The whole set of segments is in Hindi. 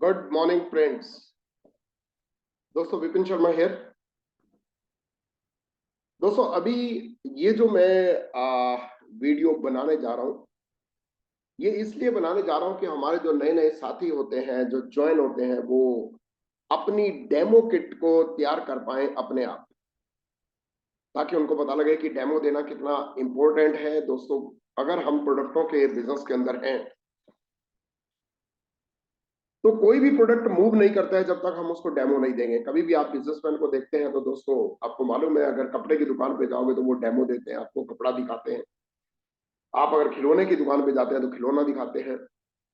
Good morning friends. दोस्तों विपिन शर्मा हियर। दोस्तों अभी ये जो मैं वीडियो बनाने जा रहा हूँ, ये इसलिए बनाने जा रहा हूँ कि हमारे जो नए नए साथी होते हैं, जो ज्वाइन होते हैं, वो अपनी डेमो किट को तैयार कर पाए अपने आप, ताकि उनको पता लगे कि डेमो देना कितना इंपॉर्टेंट है। दोस्तों अगर हम प्रोडक्टों के बिजनेस के अंदर हैं तो कोई भी प्रोडक्ट मूव नहीं करता है जब तक हम उसको डेमो नहीं देंगे। कभी भी आप बिजनेसमैन को देखते हैं तो दोस्तों आपको मालूम है, अगर कपड़े की दुकान पे जाओगे तो वो डेमो देते हैं, आपको कपड़ा दिखाते हैं। आप अगर खिलौने की दुकान पे जाते हैं तो खिलौना दिखाते हैं।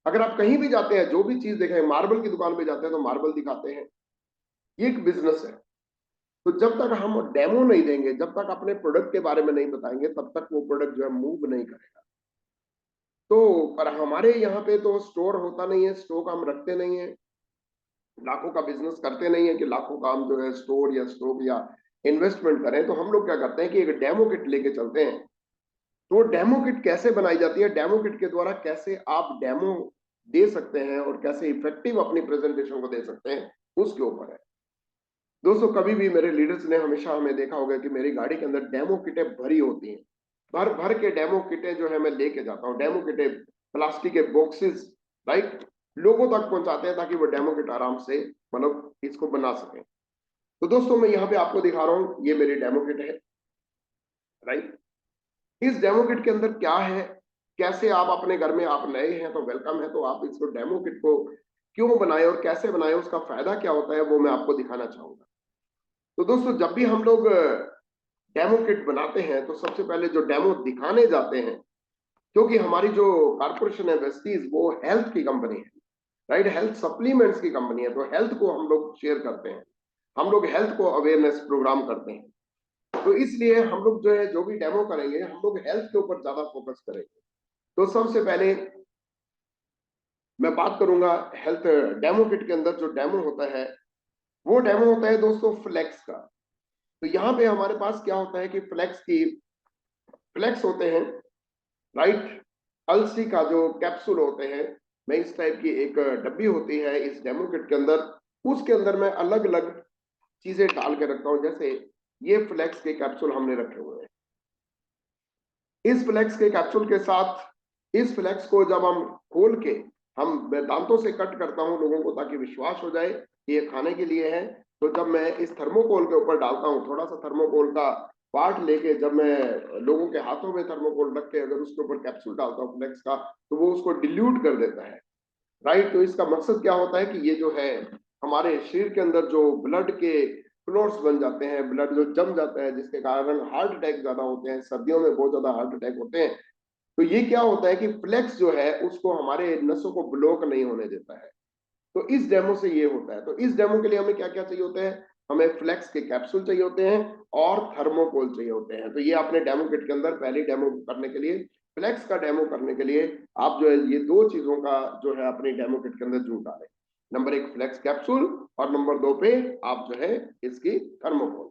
अगर आप कहीं भी जाते हैं, जो भी चीज देखें, मार्बल की दुकान पे जाते हैं तो मार्बल दिखाते हैं। ये एक बिजनेस है। तो जब तक हम डेमो नहीं देंगे, जब तक अपने प्रोडक्ट के बारे में नहीं बताएंगे, तब तक वो प्रोडक्ट जो है मूव नहीं करेगा। तो पर हमारे यहाँ पे तो स्टोर होता नहीं है, स्टॉक हम रखते नहीं है, लाखों का बिजनेस करते नहीं है कि लाखों का हम जो है स्टोर या स्टॉक या इन्वेस्टमेंट करें। तो हम लोग क्या करते हैं कि एक डेमो किट लेके चलते हैं। तो डेमो किट कैसे बनाई जाती है, डेमो किट के द्वारा कैसे आप डेमो दे सकते हैं और कैसे इफेक्टिव अपनी प्रेजेंटेशन को दे सकते हैं, उसके ऊपर है। दोस्तों कभी भी मेरे लीडर्स ने हमेशा हमें देखा होगा कि मेरी गाड़ी के अंदर डेमो किटें भरी होती हैं। भर भर के डेमो किटें जो है मैं लेके जाता हूँ। डेमो किटें प्लास्टिक के बॉक्सेस, राइट, लोगों तक पहुंचाते हैं ताकि वो डेमो किट आराम से मतलब इसको बना सकें। तो दोस्तों मैं यहाँ पे आपको दिखा रहा हूँ, ये मेरी डेमो किट है, राइट। इस डेमो किट के अंदर क्या है, कैसे आप अपने घर में, आप नए हैं तो वेलकम है, तो आप इसको डेमो किट को क्यों बनाए और कैसे बनाए, उसका फायदा क्या होता है, वो मैं आपको दिखाना चाहूंगा। तो दोस्तों जब भी हम लोग डेमो किट बनाते हैं तो सबसे पहले जो डेमो दिखाने जाते हैं, क्योंकि हमारी जो कारपोरेशन है वेस्टीज, वो हेल्थ की कंपनी है, राइट, हेल्थ सप्लीमेंट्स की कंपनी है। तो हेल्थ को हम लोग शेयर करते हैं, हम लोग हेल्थ को अवेयरनेस प्रोग्राम करते हैं। तो इसलिए हम लोग जो है, जो भी डेमो करेंगे, हम लोग हेल्थ के ऊपर ज्यादा फोकस करेंगे। तो सबसे पहले मैं बात करूंगा हेल्थ डेमो किट के अंदर जो डेमो होता है, वो डेमो होता है दोस्तों फ्लेक्स का। तो यहाँ पे हमारे पास क्या होता है कि फ्लेक्स होते हैं, राइट। अलसी का जो कैप्सूल होते हैं, मैं इस टाइप की एक डब्बी होती है इस डेमो किट के अंदर, उसके अंदर मैं अलग अलग चीजें डाल के रखता हूं। जैसे ये फ्लेक्स के कैप्सूल हमने रखे हुए हैं। इस फ्लेक्स के कैप्सूल के साथ इस फ्लेक्स को जब हम खोल के, मैं दांतों से कट करता हूं लोगों को, ताकि विश्वास हो जाए कि ये खाने के लिए है। तो जब मैं इस थर्मोकोल के ऊपर डालता हूं, थोड़ा सा थर्मोकोल का पार्ट लेके, जब मैं लोगों के हाथों में थर्मोकोल रख के अगर उसके ऊपर कैप्सूल डालता हूं फ्लेक्स का, तो वो उसको डिल्यूट कर देता है, राइट। तो इसका मकसद क्या होता है कि ये जो है हमारे शरीर के अंदर जो ब्लड के फ्लोर्स बन जाते हैं, ब्लड जो जम जाता है, जिसके कारण हार्ट अटैक ज्यादा होते हैं, सर्दियों में बहुत ज्यादा हार्ट अटैक होते हैं। तो ये क्या होता है कि फ्लेक्स जो है उसको हमारे नसों को ब्लॉक नहीं होने देता है। तो इस डेमो से ये होता है। तो इस डेमो के लिए हमें क्या क्या चाहिए होते हैं, हमें फ्लेक्स के कैप्सूल चाहिए होते हैं और थर्मोकोल चाहिए होते हैं। तो ये आपने डेमो किट के अंदर पहली डेमो करने के लिए, फ्लेक्स का डेमो करने के लिए, आप जो है ये दो चीजों का जो है अपनी डेमो किट के अंदर जरूर डालें। नंबर एक फ्लेक्स कैप्सूल, और नंबर दो पे आप जो है इसकी थर्मोकोल।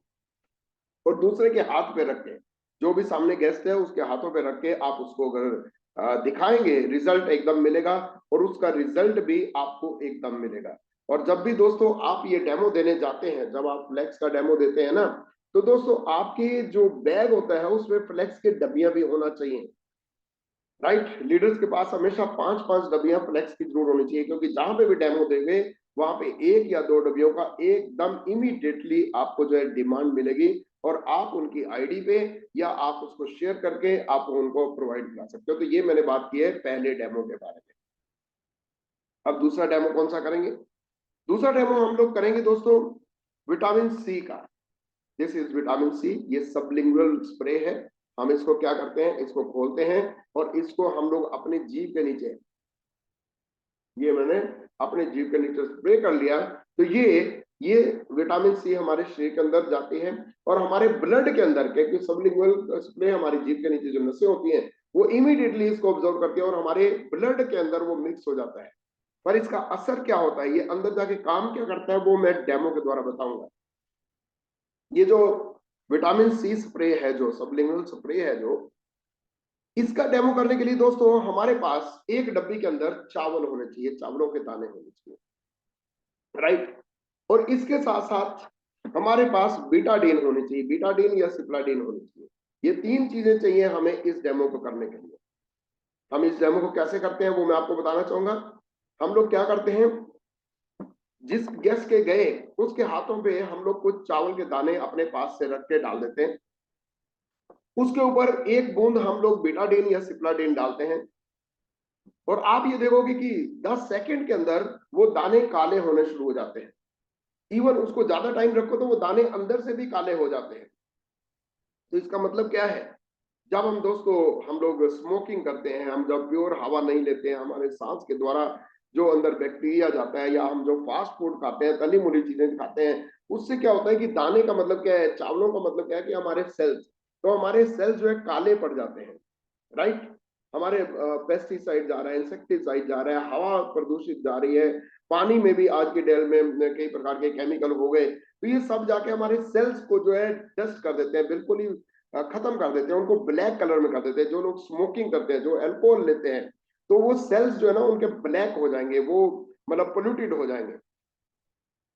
और दूसरे के हाथ पे रख के, जो भी सामने गेस्ट है उसके हाथों पे रख के आप उसको अगर दिखाएंगे, रिजल्ट एकदम मिलेगा, और उसका रिजल्ट भी आपको एकदम मिलेगा। और जब भी दोस्तों आप ये डेमो देने जाते हैं, जब आप फ्लेक्स का डेमो देते हैं ना, तो दोस्तों आपके जो बैग होता है उसमें फ्लेक्स की डब्बियां भी होना चाहिए, राइट। लीडर्स के पास हमेशा 5-5 डब्बियां फ्लेक्स की जरूर होनी चाहिए, क्योंकि जहां पे भी डेमो देंगे वहां पे 1 या 2 डब्बियों का एकदम इमीडिएटली आपको जो है डिमांड मिलेगी, और आप उनकी आईडी पे या आप उसको शेयर करके आप उनको प्रोवाइड करा सकते हो। तो ये मैंने बात की है पहले डेमो के बारे में। अब दूसरा डेमो कौन सा करेंगे? दूसरा डेमो हम लोग करेंगे दोस्तों विटामिन सी का। दिस इज विटामिन सी, ये सबलिंगुअल स्प्रे है। हम इसको क्या करते हैं, इसको खोलते हैं और इसको हम लोग अपनी जीभ के नीचे, ये मैंने अपने जीभ के नीचे स्प्रे कर लिया। तो ये विटामिन सी हमारे शरीर के अंदर जाती है और हमारे ब्लड के अंदर, क्योंकि सबलिंगुअल स्प्रे हमारी जीभ के नीचे जो नसें होती हैं वो इमीडिएटली इसको ऑब्जर्व करती है और हमारे ब्लड के अंदर वो मिक्स हो जाता है। पर इसका असर क्या होता है, ये अंदर जाके काम क्या करता है, वो मैं डेमो के द्वारा बताऊंगा। ये जो विटामिन सी स्प्रे है, जो सबलिंगुअल स्प्रे है, जो इसका डेमो करने के लिए दोस्तों हमारे पास एक डब्बी के अंदर चावल होने चाहिए, चावलों के दाने होने चाहिए। राइट। और इसके साथ साथ हमारे पास बीटाडीन होनी चाहिए, बीटाडीन या सिप्लाडीन होनी चाहिए। ये तीन चीजें चाहिए हमें इस डेमो को करने के लिए। हम इस डेमो को कैसे करते हैं वो मैं आपको बताना चाहूंगा। हम लोग क्या करते हैं, जिस गेस्ट के गए उसके हाथों पे हम लोग कुछ चावल के दाने अपने पास से रख के डाल देते हैं, उसके ऊपर एक बूंद हम लोग बीटाडीन या सिप्लाडीन डालते हैं, और आप ये देखोगे कि 10 सेकंड के अंदर वो दाने काले होने शुरू हो जाते हैं। इवन उसको ज्यादा टाइम रखो तो वो दाने अंदर से भी काले हो जाते हैं। तो इसका मतलब क्या है, जब हम दोस्तों हम लोग स्मोकिंग करते हैं, हम जब प्योर हवा नहीं लेते हैं, हमारे सांस के द्वारा जो अंदर बैक्टीरिया जाता है, या हम जो फास्ट फूड खाते हैं, तली मुली चीजें खाते हैं, उससे क्या होता है कि दाने का मतलब क्या है, चावलों का मतलब क्या है कि हमारे सेल्स, तो हमारे सेल्स जो है काले पड़ जाते हैं। राइट। हमारे पेस्टिसाइड जा रहा है, इंसेक्टिसाइड जा रहा है, हवा प्रदूषित जा रही है, पानी में भी आज के डेल में कई प्रकार के केमिकल हो गए, तो ये सब जाके हमारे सेल्स को जो है डस्ट कर देते हैं, बिल्कुल ही खत्म कर देते हैं, उनको ब्लैक कलर में कर देते हैं। जो लोग स्मोकिंग करते हैं, जो अल्कोहल लेते हैं, तो वो सेल्स जो है ना उनके ब्लैक हो जाएंगे, वो मतलब पोल्यूटेड हो जाएंगे।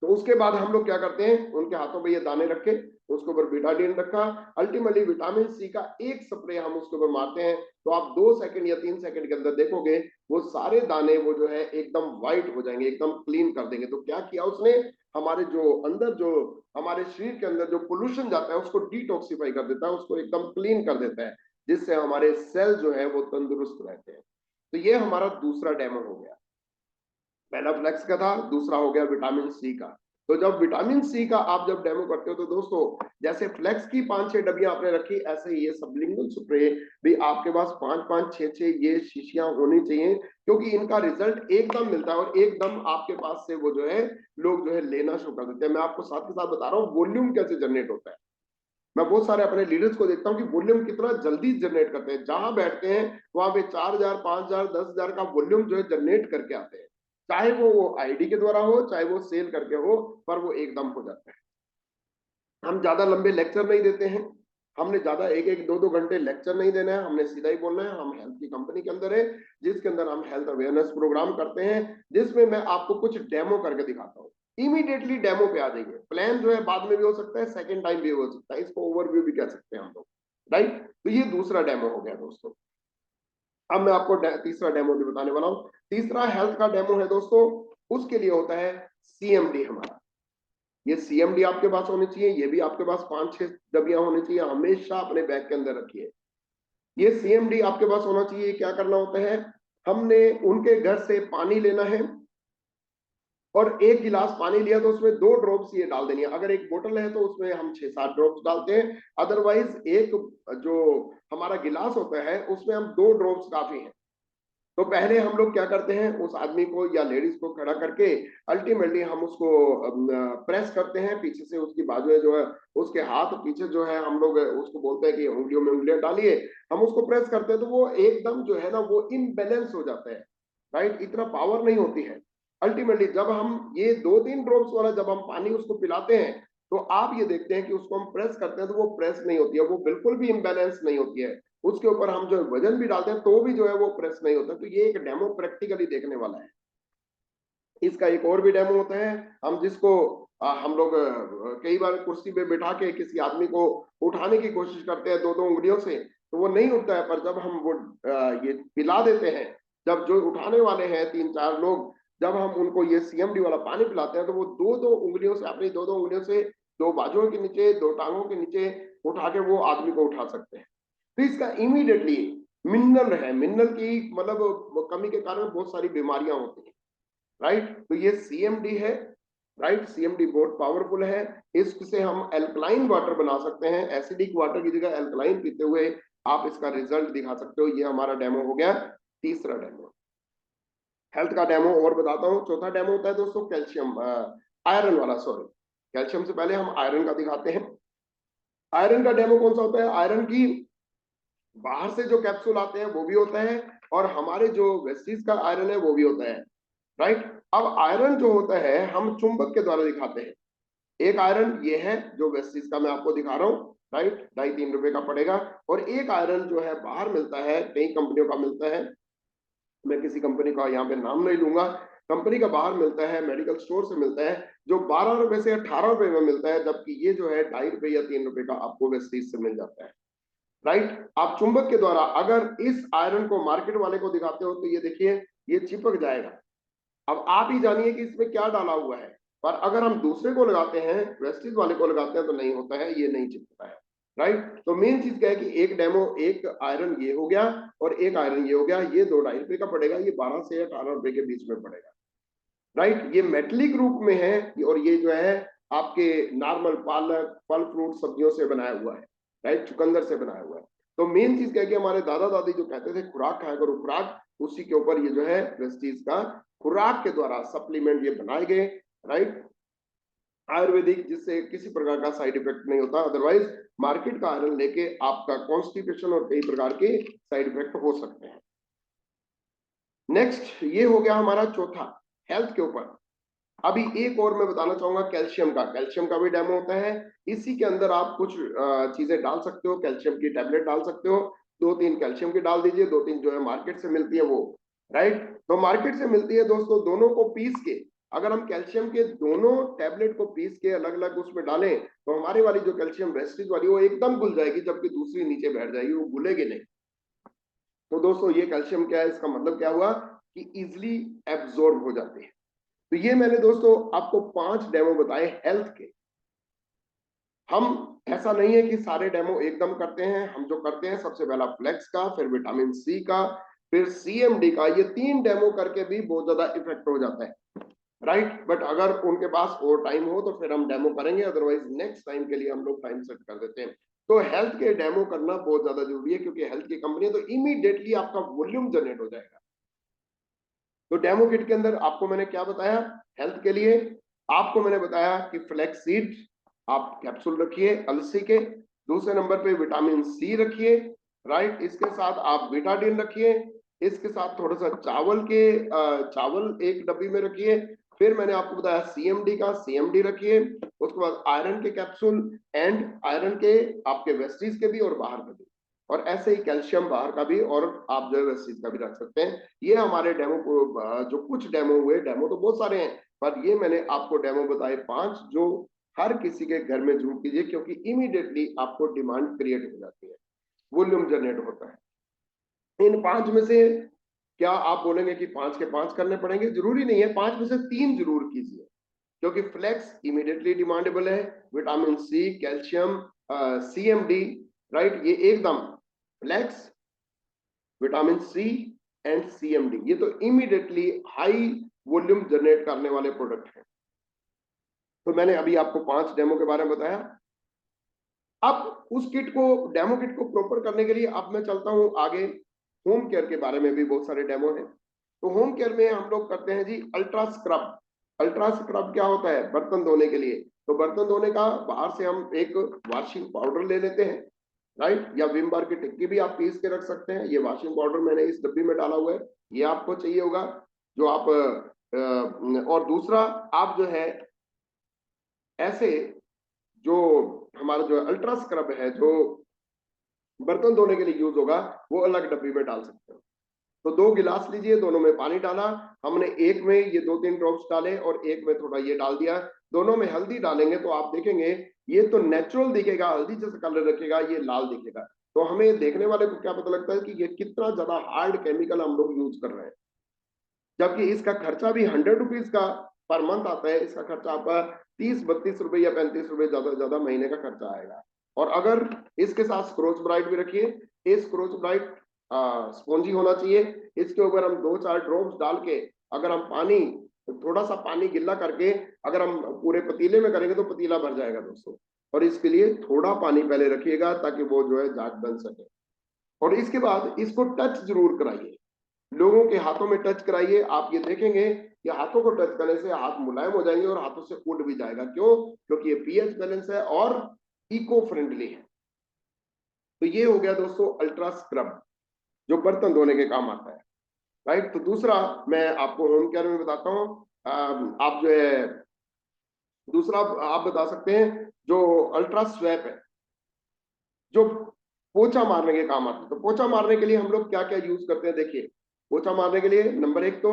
तो उसके बाद हम लोग क्या करते हैं, उनके हाथों पे ये दाने रखे, उसके ऊपर बीटाडीन रखा, अल्टीमेटली विटामिन सी का एक स्प्रे हम उसके ऊपर मारते हैं, तो आप 2 सेकंड या 3 सेकंड के अंदर देखोगे वो सारे दाने वो जो है एकदम व्हाइट हो जाएंगे, एकदम क्लीन कर देंगे। तो क्या किया उसने, हमारे जो अंदर जो हमारे शरीर के अंदर जो पोल्यूशन जाता है उसको डिटॉक्सिफाई कर देता है, उसको एकदम क्लीन कर देता है, जिससे हमारे सेल जो है वो तंदुरुस्त रहते हैं। तो ये हमारा दूसरा डेमो हो गया। पहला फ्लेक्स का था, दूसरा हो गया विटामिन सी का। तो जब विटामिन सी का आप जब डेमो करते हो तो दोस्तों, जैसे फ्लेक्स की 5-6 डब्बियां आपने रखी, ऐसे ही ये सबलिंगुअल स्प्रे भी आपके पास 5-5 6-6 ये शीशियां होनी चाहिए, क्योंकि इनका रिजल्ट एकदम मिलता है और एकदम आपके पास से वो जो है लोग जो है लेना शुरू कर देते हैं। मैं आपको साथ के साथ बता रहा हूँ वॉल्यूम कैसे जनरेट होता है। मैं बहुत सारे अपने लीडर्स को देखता हूँ कि वॉल्यूम कितना जल्दी जनरेट करते हैं, जहां बैठते हैं वहां पे 4,000 5,000 10,000 का वॉल्यूम जो है जनरेट करके आते हैं, चाहे वो आईडी के द्वारा हो, चाहे वो सेल करके हो, पर वो एकदम हो जाता है। हम ज्यादा लंबे लेक्चर नहीं देते हैं, हमने ज्यादा 1-1 2-2 घंटे लेक्चर नहीं देना है, हमने सीधा ही बोलना है। हम हेल्थ की कंपनी के अंदर है, जिसके अंदर हम हेल्थ अवेयरनेस प्रोग्राम करते हैं, जिसमें मैं आपको कुछ डेमो करके दिखाता हूँ। इमीडिएटली डेमो पे आ जाइए, प्लान जो है बाद में भी हो सकता है, सेकंड टाइम भी हो सकता है, इसको ओवरव्यू भी कह सकते हैं हम लोग। राइट। तो ये दूसरा डेमो हो गया दोस्तों। अब मैं आपको तीसरा डेमो भी बताने वाला हूँ। तीसरा हेल्थ का डेमो है दोस्तों, उसके लिए होता है सीएमडी हमारा। ये सीएमडी आपके पास होनी चाहिए, ये भी आपके पास 5-6 डब्बियां होनी चाहिए, हमेशा अपने बैग के अंदर रखिए। ये सीएमडी आपके पास होना चाहिए। क्या करना होता है, हमने उनके घर से पानी लेना है, और एक गिलास पानी लिया तो उसमें 2 ड्रॉप्स ये डाल देनी है। अगर एक बोतल है तो उसमें हम 6-7 ड्रॉप्स डालते हैं, अदरवाइज एक जो हमारा गिलास होता है उसमें हम 2 ड्रॉप्स काफी हैं। तो पहले हम लोग क्या करते हैं, उस आदमी को या लेडीज को खड़ा करके अल्टीमेटली हम उसको प्रेस करते हैं पीछे से, उसकी बाजुएं जो है, उसके हाथ पीछे जो है, हम लोग उसको बोलते हैं कि उंगलियों में उंगलियां डालिए, हम उसको प्रेस करते हैं तो वो एकदम जो है ना वो इनबैलेंस हो जाता है। राइट। इतना पावर नहीं होती है। अल्टीमेटली जब हम ये 2-3 ड्रॉप्स वाला जब हम पानी उसको पिलाते हैं, तो आप ये देखते हैं कि उसको हम प्रेस करते हैं तो वो प्रेस नहीं होती है, वो बिल्कुल भी इम्बैलेंस नहीं होती है। उसके ऊपर हम जो वजन भी डालते हैं तो भी जो है वो प्रेस नहीं होता। तो ये एक डेमो प्रैक्टिकली देखने वाला है। इसका एक और भी डेमो होता है, हम जिसको हम लोग कई बार कुर्सी पे बिठा के किसी आदमी को उठाने की कोशिश करते हैं 2-2 उंगलियों से, तो वो नहीं उठता है, पर जब हम वो ये पिला देते हैं, जब जो उठाने वाले हैं 3-4 लोग, जब हम उनको ये सीएमडी वाला पानी पिलाते हैं तो वो 2-2 उंगलियों से, अपनी 2-2 उंगलियों से 2 बाजुओं के नीचे, 2 टांगों के नीचे उठा के वो आदमी को उठा सकते हैं। तो इसका इमीडिएटली मिनरल है, मिनरल की मतलब कमी के कारण बहुत सारी बीमारियां होती हैं। राइट। तो ये सीएमडी है। राइट। सीएमडी बहुत पावरफुल है। इससे हम एल्कलाइन वाटर बना सकते हैं, एसिडिक वाटर की जगह एल्कलाइन पीते हुए आप इसका रिजल्ट दिखा सकते हो। ये हमारा डेमो हो गया, तीसरा डेमो। हेल्थ का डेमो और बताता हूँ। चौथा डेमो होता है दोस्तों कैल्शियम, आयरन वाला, सॉरी, कैल्शियम से पहले हम आयरन का दिखाते हैं। आयरन का डेमो कौन सा होता है, आयरन की बाहर से जो कैप्सूल आते हैं वो भी होता है, और हमारे जो वेस्टिज का आयरन है वो भी होता है। राइट। अब आयरन जो होता है हम चुंबक के द्वारा दिखाते हैं। एक आयरन ये है जो वेस्टिज का मैं आपको दिखा रहा हूँ। राइट। 2.5-3 रुपए का पड़ेगा। और एक आयरन जो है बाहर मिलता है, कई कंपनियों का मिलता है, मैं किसी कंपनी का यहाँ पे नाम नहीं लूंगा, कंपनी का बाहर मिलता है, मेडिकल स्टोर से मिलता है, जो 12 रुपए से 18 रुपए में मिलता है, जबकि ये जो है 2.5 रुपए या 3 रुपए का आपको वेस्टीज से मिल जाता है। राइट, आप चुंबक के द्वारा अगर इस आयरन को मार्केट वाले को दिखाते हो तो ये देखिए ये चिपक जाएगा। अब आप ही जानिए कि इसमें क्या डाला हुआ है, पर अगर हम दूसरे को लगाते हैं, वेस्टीज वाले को लगाते हैं तो नहीं होता है, ये नहीं चिपकता है। राइट, तो मेन चीज क्या है कि एक डेमो, एक आयरन ये हो गया और एक आयरन ये हो गया, ये 2-2.5 रुपए का पड़ेगा, ये 12 से 18 रुपए के बीच में पड़ेगा। राइट, ये मेटलिक रूप में है और ये जो है आपके नॉर्मल पालक, फल फ्रूट, सब्जियों से बनाया हुआ है। राइट, चुकंदर से बनाया हुआ है। तो मेन चीज क्या है कि हमारे दादा दादी जो कहते थे खुराक खाया करो खुराक, उसी के ऊपर ये जो है प्रेस्टीज का खुराक के द्वारा सप्लीमेंट ये बनाए गए। राइट, आयुर्वेदिक, जिससे किसी प्रकार का साइड इफेक्ट नहीं होता, अदरवाइज मार्केट का आयरन लेके आपका कॉन्स्टिपेशन और कई प्रकार के साइड इफेक्ट हो सकते हैं। नेक्स्ट ये हो गया हमारा चौथा, हेल्थ के ऊपर। अभी एक और मैं बताना चाहूंगा कैल्शियम का। कैल्शियम का भी डेमो होता है, इसी के अंदर आप कुछ चीजें डाल सकते हो, कैल्शियम की टैबलेट डाल सकते हो, 2-3 कैल्शियम की डाल दीजिए, 2-3 जो है मार्केट से मिलती है वो। राइट, तो मार्केट से मिलती है दोस्तों, दोनों को पीस के अगर हम कैल्शियम के दोनों टैबलेट को पीस के अलग अलग उसमें डालें तो हमारी वाली जो कैल्शियम वेस्टेज वाली वो एकदम घुल जाएगी, जबकि दूसरी नीचे बैठ जाएगी, वो घुलेगी नहीं। तो दोस्तों ये कैल्शियम क्या है, इसका मतलब क्या हुआ कि इजिली एब्जॉर्ब हो जाते हैं। तो ये मैंने दोस्तों आपको 5 डेमो बताए हेल्थ के। हम ऐसा नहीं है कि सारे डेमो एकदम करते हैं, हम जो करते हैं सबसे पहला फ्लेक्स का, फिर विटामिन सी का, फिर सीएमडी का, ये 3 डेमो करके भी बहुत ज्यादा इफेक्ट हो जाता है। राइट, बट अगर उनके पास और टाइम हो तो फिर हम डेमो करेंगे, अदरवाइज नेक्स्ट टाइम के लिए हम लोग टाइम सेट कर देते हैं। तो हेल्थ के डेमो करना बहुत ज्यादा जरूरी है, क्योंकि हेल्थ की कंपनी है तो इमीडिएटली आपका वॉल्यूम जनरेट हो जाएगा। तो डेमो किट के अंदर आपको मैंने क्या बताया हेल्थ के लिए, आपको मैंने बताया कि फ्लैक्स सीड आप कैप्सूल रखिए अलसी के, दूसरे नंबर पे विटामिन सी रखिए। राइट, इसके साथ आप बीटाडीन रखिए, इसके साथ थोड़ा सा चावल एक डब्बी में रखिए। फिर मैंने आपको बताया सीएमडी का, सीएमडी रखिए। उसके बाद आयरन के कैप्सूल एंड आयरन के आपके वेस्टीज के भी और बाहर के भी, और ऐसे ही कैल्शियम बाहर का भी, और आप जो है वेस्टीज का भी रख सकते हैं। ये हमारे डेमो को जो कुछ डेमो हुए, डेमो तो बहुत सारे हैं, पर ये मैंने आपको डेमो बताए 5 जो हर किसी के घर में जरूर कीजिए, क्योंकि इमीडिएटली आपको डिमांड क्रिएट हो जाती है, वॉल्यूम जनरेट होता है। इन 5 में से क्या आप बोलेंगे कि 5 के 5 करने पड़ेंगे? जरूरी नहीं है, 5 में से 3 जरूर कीजिए, क्योंकि फ्लेक्स इमीडिएटली डिमांडेबल है, vitamin C, calcium, CMD, right, ये एकदम flex, vitamin C and CMD, ये तो इमीडिएटली हाई वॉल्यूम जनरेट करने वाले प्रोडक्ट हैं। तो मैंने अभी आपको 5 डेमो के बारे में बताया। अब उस किट को, डेमो किट को प्रॉपर करने के लिए अब मैं चलता हूं आगे। होम केयर के बारे में भी बहुत सारे डेमो हैं। तो होम केयर में हम लोग करते हैं जी अल्ट्रा स्क्रब। अल्ट्रा स्क्रब क्या होता है? बर्तन धोने के लिए। तो बर्तन धोने का बाहर से हम एक वॉशिंग पाउडर ले लेते हैं, राइट, या विम बार की टिक्की भी आप पीस के रख सकते हैं। ये वॉशिंग पाउडर मैंने इस डब्बी में डाला हुआ है, ये आपको चाहिए होगा जो आप और दूसरा आप जो है ऐसे जो हमारा जो अल्ट्रा स्क्रब है जो बर्तन धोने के लिए यूज होगा, वो अलग डब्बी में डाल सकते हो। तो 2 गिलास लीजिए, दोनों में पानी डाला हमने, एक में ये 2-3 ड्रॉप्स डाले और एक में थोड़ा ये डाल दिया। दोनों में हल्दी डालेंगे तो आप देखेंगे ये तो नेचुरल दिखेगा, हल्दी जैसा कलर रखेगा, ये लाल दिखेगा। तो हमें देखने वाले को क्या पता लगता है कि ये कितना ज्यादा हार्ड केमिकल हम लोग यूज कर रहे हैं, जबकि इसका खर्चा भी 100 रुपीज का पर मंथ आता है। इसका खर्चा आपका 30-32 रुपए या 35 रुपए ज्यादा से ज्यादा महीने का खर्चा आएगा। और अगर इसके साथ स्क्रोच ब्राइट भी रखिए, ये स्क्रोच ब्राइट स्पॉन्जी होना चाहिए। इसके ऊपर हम 2-4 ड्रॉप्स डाल के, अगर हम पानी, थोड़ा सा पानी गिल्ला करके अगर हम पूरे पतीले में करेंगे तो पतीला भर जाएगा दोस्तों। और इसके लिए थोड़ा पानी पहले रखिएगा ताकि वो जो है जाग बन सके। और इसके बाद इसको टच जरूर कराइए, लोगों के हाथों में टच कराइए। आप ये देखेंगे कि हाथों को टच करने से हाथ मुलायम हो जाएंगे और हाथों से उड़ भी जाएगा। क्यों? क्योंकि ये पीएच बैलेंस है और इको फ्रेंडली है। तो ये हो गया दोस्तों अल्ट्रा स्क्रब, जो बर्तन धोने के काम आता है, राइट। तो दूसरा मैं आपको होम केयर में बताता हूँ। आप जो है दूसरा आप बता सकते हैं जो अल्ट्रा स्वैप है, जो पोछा मारने के काम आता है। तो पोछा मारने के लिए हम लोग क्या क्या यूज करते हैं? देखिए, पोछा मारने के लिए नंबर 1 तो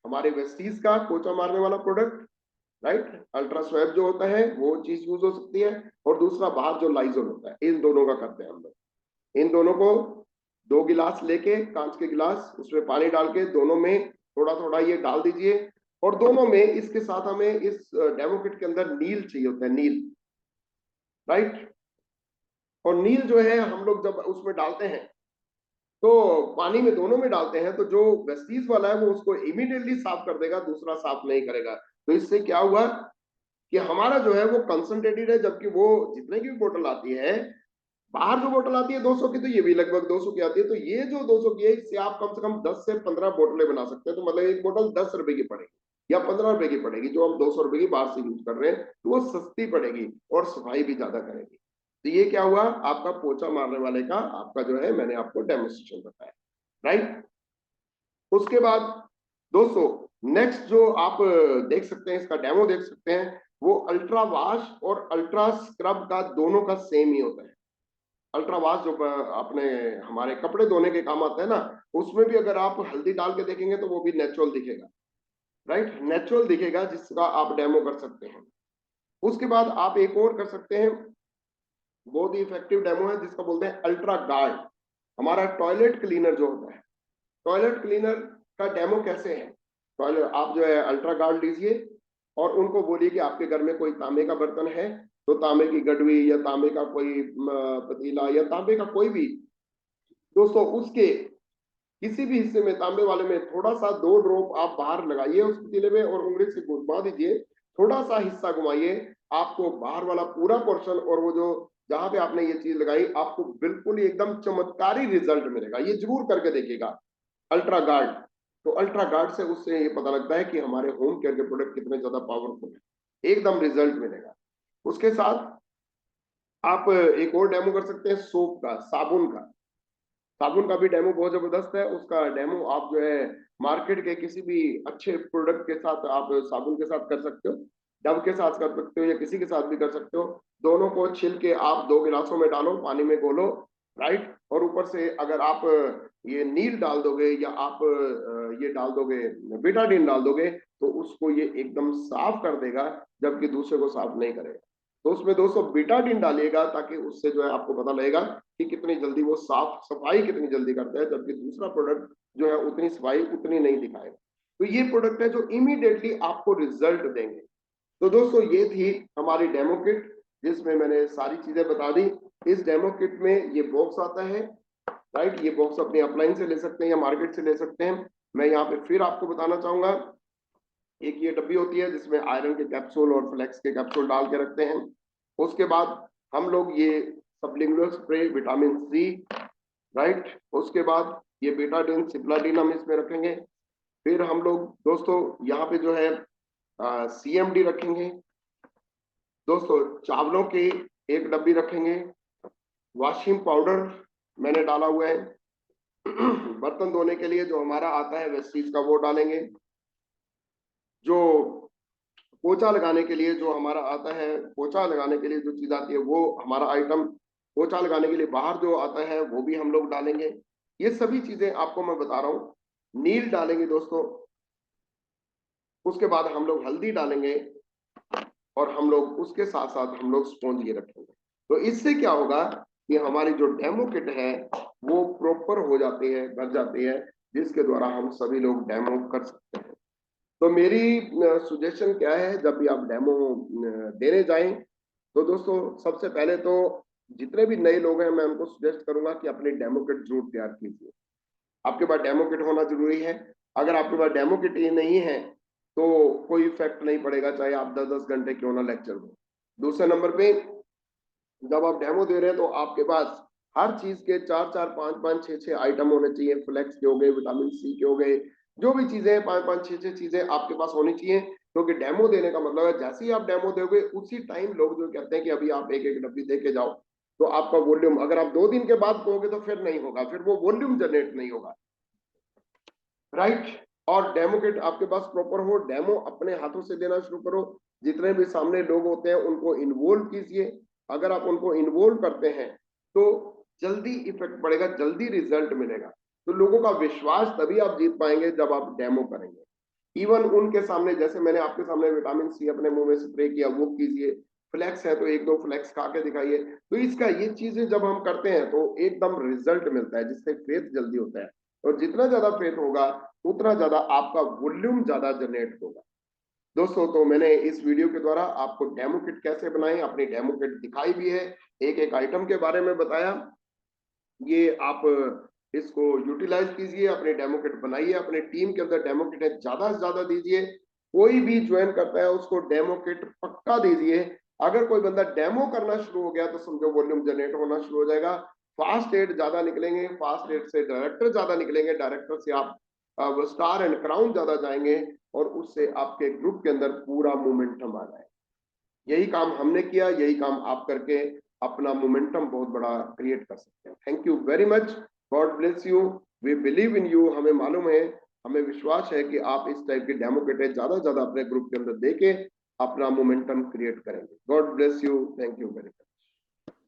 हमारे वेस्टीज का पोछा मारने वाला प्रोडक्ट, राइट, अल्ट्रा स्वैप जो होता है वो चीज यूज हो सकती है, और दूसरा बाहर जो लाइजोल होता है, इन दोनों का करते हैं हम लोग। इन दोनों को 2 गिलास लेके, कांच के गिलास, उसमें पानी डाल के दोनों में थोड़ा थोड़ा ये डाल दीजिए, और दोनों में इसके साथ हमें इस डेमो किट के अंदर नील चाहिए होता है, नील, राइट। और नील जो है हम लोग जब उसमें डालते हैं तो पानी में दोनों में डालते हैं, तो जो वेस्टीज वाला है वो उसको इमीडिएटली साफ कर देगा, दूसरा साफ नहीं करेगा। तो इससे क्या हुआ कि हमारा जो है वो कंसंट्रेटेड है, जबकि वो जितने की भी बोतल आती है, बाहर जो बोतल आती है 200 की, तो ये भी लगभग 200 की आती है। तो ये जो 200 की है, इससे आप कम से कम 10 से 15 बोतलें बना सकते हैं। तो मतलब एक बोतल 10 रुपए की पड़ेगी या 15 रुपए की पड़ेगी, जो हम 200 रुपए की बाहर से यूज कर रहे हैं, तो वो सस्ती पड़ेगी और सफाई भी ज्यादा करेगी। तो ये क्या हुआ, आपका पोछा मारने वाले का आपका जो है मैंने आपको डेमोन्स्ट्रेशन बताया, राइट। उसके बाद दोस्तों नेक्स्ट जो आप देख सकते हैं, इसका डेमो देख सकते हैं, वो अल्ट्रा वॉश और अल्ट्रा स्क्रब का दोनों का सेम ही होता है। अल्ट्रा वॉश जो अपने हमारे कपड़े धोने के काम आता है ना, उसमें भी अगर आप हल्दी डाल के देखेंगे तो वो भी नेचुरल दिखेगा, राइट, नेचुरल दिखेगा, जिसका आप डेमो कर सकते हैं। उसके बाद आप एक और कर सकते हैं, बहुत ही इफेक्टिव डेमो है, जिसका बोलते हैं अल्ट्रा गार्ड। हमारा टॉयलेट क्लीनर जो होता है, टॉयलेट क्लीनर का डेमो कैसे है। टॉयलेट आप जो है अल्ट्रा गार्ड लीजिए और उनको बोलिए कि आपके घर में कोई तांबे का बर्तन है, तो तांबे की गडवी या तांबे का कोई पतीला या तांबे का कोई भी, दोस्तों उसके किसी भी हिस्से में, तांबे वाले में थोड़ा सा 2 ड्रॉप आप बाहर लगाइए उस पतीले में और उंगली से घुमा दीजिए, थोड़ा सा हिस्सा घुमाइए, आपको बाहर वाला पूरा पोर्शन और वो जो जहां पे आपने ये चीज लगाई, आपको बिल्कुल ही एकदम चमत्कारी रिजल्ट मिलेगा। ये जरूर करके देखिएगा अल्ट्रा गार्ड। तो अल्ट्रा गार्ड से उससे ये पता लगता है कि हमारे होम केयर के प्रोडक्ट कितने ज्यादा पावरफुल है, एकदम रिजल्ट मिलेगा। उसके साथ आप एक और डेमो कर सकते हैं सोप का, साबुन का। साबुन का भी डेमो बहुत जबरदस्त है। उसका डेमो आप जो है मार्केट के किसी भी अच्छे प्रोडक्ट के साथ, आप साबुन के साथ कर सकते हो, डव के साथ कर सकते हो या किसी के साथ भी कर सकते हो। दोनों को छिल के आप 2 गिलासों में डालो, पानी में घोलो, राइट, और ऊपर से अगर आप ये नील डाल दोगे या आप ये डाल दोगे, बीटाडीन डाल दोगे, तो उसको ये एकदम साफ कर देगा, जबकि दूसरे को साफ नहीं करेगा। तो उसमें दोस्तों बीटाडीन डालिएगा, ताकि उससे जो है आपको पता लगेगा कि कितनी जल्दी वो साफ सफाई कितनी जल्दी करता है, जबकि दूसरा प्रोडक्ट जो है उतनी सफाई उतनी नहीं दिखाएगा। तो ये प्रोडक्ट है जो इमीडिएटली आपको रिजल्ट देंगे। तो दोस्तों ये थी हमारी डेमो किट, जिसमें मैंने सारी चीजें बता दी। इस डेमो किट में ये बॉक्स आता है, राइट, ये बॉक्स अपनी अपलाइन से ले सकते हैं या मार्केट से ले सकते हैं। मैं यहाँ पे फिर आपको बताना चाहूंगा, एक ये डब्बी होती है जिसमें आयरन के कैप्सूल और फ्लेक्स के कैप्सूल डाल के रखते हैं। उसके बाद हम लोग ये सबलिंगुलर स्प्रे विटामिन सी, राइट, उसके बाद ये बेटाडीन सिप्लाडीन हम इसमें रखेंगे। फिर हम लोग दोस्तों यहाँ पे जो है CMD रखेंगे दोस्तों, चावलों की एक डब्बी रखेंगे। वॉशिंग पाउडर मैंने डाला हुआ है। बर्तन धोने के लिए जो हमारा आता है वेस्टीज का वो डालेंगे। जो पोछा लगाने के लिए जो हमारा आता है, पोछा लगाने के लिए जो चीज आती है वो हमारा आइटम, पोछा लगाने के लिए बाहर जो आता है वो भी हम लोग डालेंगे। ये सभी चीजें आपको मैं बता रहा हूँ। नील डालेंगे दोस्तों, उसके बाद हम लोग हल्दी डालेंगे, और हम लोग उसके साथ साथ हम लोग स्पॉन्ज ये रखेंगे। तो इससे क्या होगा कि हमारी जो डेमो किट है वो प्रॉपर हो जाती है, बन जाती है, जिसके द्वारा हम सभी लोग डेमो कर सकते हैं। तो मेरी सुजेशन क्या है, जब भी आप डेमो देने जाएं, तो दोस्तों सबसे पहले तो जितने भी नए लोग हैं मैं उनको सजेस्ट करूंगा कि अपनी डेमो किट जरूर तैयार कीजिए। आपके पास डेमो किट होना जरूरी है। अगर आपके पास डेमो किट ही नहीं है तो कोई इफेक्ट नहीं पड़ेगा, चाहे आप 10-10 घंटे क्यों ना लेक्चर दो। दूसरे नंबर पे, जब आप डेमो दे रहे हैं तो आपके पास हर चीज के 4-4, 5-5, 6-6 आइटम होने चाहिए। फ्लेक्स के हो गए, विटामिन सी के हो गए, जो भी चीजें 5-5, 6-6 चीजें आपके पास होनी चाहिए। क्योंकि डेमो देने का मतलब है जैसे ही आप डेमो दोगे उसी टाइम लोग जो कहते हैं कि अभी आप एक एक डब्बी दे के जाओ, तो आपका वॉल्यूम, अगर आप 2 दिन के बाद दोगे तो फिर नहीं होगा, फिर वो वॉल्यूम जनरेट नहीं होगा, राइट। और डेमो किट आपके पास प्रॉपर हो, डेमो अपने हाथों से देना शुरू करो। जितने भी सामने लोग होते हैं उनको इन्वॉल्व कीजिए। अगर आप उनको इन्वॉल्व करते हैं तो जल्दी इफेक्ट पड़ेगा, जल्दी रिजल्ट मिलेगा। तो लोगों का विश्वास तभी आप जीत पाएंगे जब आप डेमो करेंगे। इवन उनके सामने, जैसे मैंने आपके सामने विटामिन सी अपने मुंह में स्प्रे किया, वो कीजिए। फ्लेक्स है तो एक दो फ्लेक्स खा के दिखाइए। तो इसका ये चीजें जब हम करते हैं तो एकदम रिजल्ट मिलता है, जिससे फेथ जल्दी होता है। और जितना ज्यादा फेथ होगा उतना ज्यादा आपका वॉल्यूम ज्यादा जनरेट होगा। दोस्तों, तो मैंने इस वीडियो के द्वारा आपको डेमो किट कैसे बनाएं, अपनी डेमो किट दिखाई भी है, एक एक आइटम के बारे में बताया। ये आप इसको यूटिलाइज कीजिए, अपने डेमो किट बनाइए, अपने टीम के अंदर डेमो किट ज्यादा से ज्यादा दीजिए। कोई भी ज्वाइन करता है उसको डेमो किट पक्का दीजिए। अगर कोई बंदा डेमो करना शुरू हो गया तो समझो वॉल्यूम जनरेट होना शुरू हो जाएगा। फास्ट एड ज्यादा निकलेंगे, फास्ट एड से डायरेक्टर ज्यादा निकलेंगे, डायरेक्टर से आप स्टार एंड क्राउन ज्यादा जाएंगे, और उससे आपके ग्रुप के अंदर पूरा मोमेंटम आ जाएगा। यही काम हमने किया, यही काम आप करके अपना मोमेंटम बहुत बड़ा क्रिएट कर सकते हैं। Thank you very much. God bless you. We believe in you. हमें मालूम है, हमें विश्वास है कि आप इस टाइप की डेमो किटें ज्यादा से ज्यादा अपने ग्रुप के अंदर देके अपना मोमेंटम क्रिएट करेंगे। God bless you. Thank you very much.